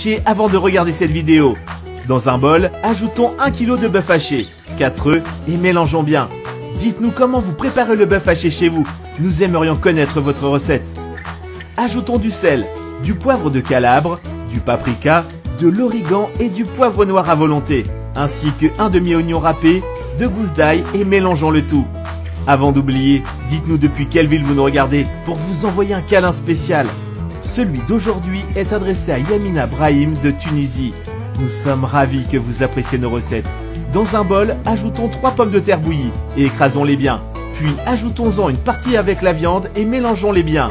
haché avant de regarder cette vidéo. Dans un bol, ajoutons 1 kg de bœuf haché, 4 œufs et mélangeons bien. Dites-nous comment vous préparez le bœuf haché chez vous, nous aimerions connaître votre recette. Ajoutons du sel, du poivre de Calabre, du paprika, de l'origan et du poivre noir à volonté, ainsi que un demi-oignon râpé, 2 gousses d'ail et mélangeons le tout. Avant d'oublier, dites-nous depuis quelle ville vous nous regardez pour vous envoyer un câlin spécial. Celui d'aujourd'hui est adressé à Yamina Brahim de Tunisie. Nous sommes ravis que vous appréciez nos recettes. Dans un bol, ajoutons 3 pommes de terre bouillies et écrasons-les bien. Puis ajoutons-en une partie avec la viande et mélangeons-les bien.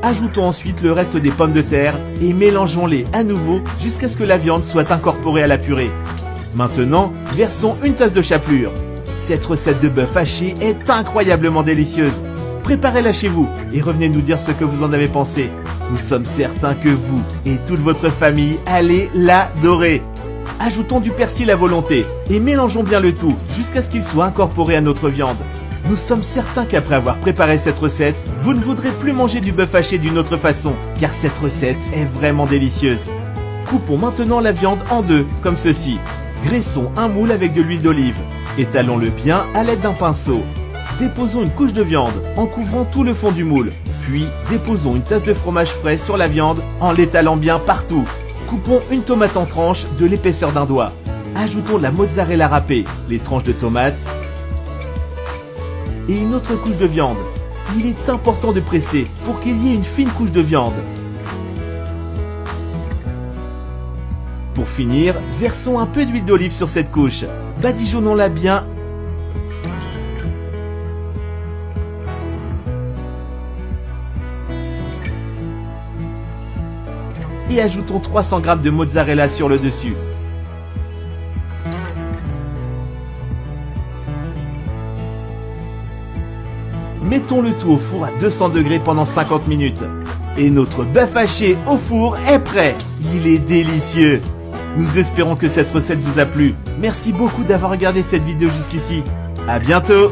Ajoutons ensuite le reste des pommes de terre et mélangeons-les à nouveau jusqu'à ce que la viande soit incorporée à la purée. Maintenant, versons une tasse de chapelure. Cette recette de bœuf haché est incroyablement délicieuse. Préparez-la chez vous et revenez nous dire ce que vous en avez pensé. Nous sommes certains que vous et toute votre famille allez l'adorer. Ajoutons du persil à volonté et mélangeons bien le tout jusqu'à ce qu'il soit incorporé à notre viande. Nous sommes certains qu'après avoir préparé cette recette, vous ne voudrez plus manger du bœuf haché d'une autre façon, car cette recette est vraiment délicieuse. Coupons maintenant la viande en deux, comme ceci. Graissons un moule avec de l'huile d'olive. Étalons-le bien à l'aide d'un pinceau. Déposons une couche de viande en couvrant tout le fond du moule. Puis déposons une tasse de fromage frais sur la viande en l'étalant bien partout. Coupons une tomate en tranches de l'épaisseur d'un doigt. Ajoutons de la mozzarella râpée, les tranches de tomates et une autre couche de viande. Il est important de presser pour qu'il y ait une fine couche de viande. Pour finir, versons un peu d'huile d'olive sur cette couche. Badigeonnons-la bien. Et ajoutons 300 g de mozzarella sur le dessus. Mettons le tout au four à 200 degrés pendant 50 minutes. Et notre bœuf haché au four est prêt. Il est délicieux. Nous espérons que cette recette vous a plu. Merci beaucoup d'avoir regardé cette vidéo jusqu'ici. À bientôt.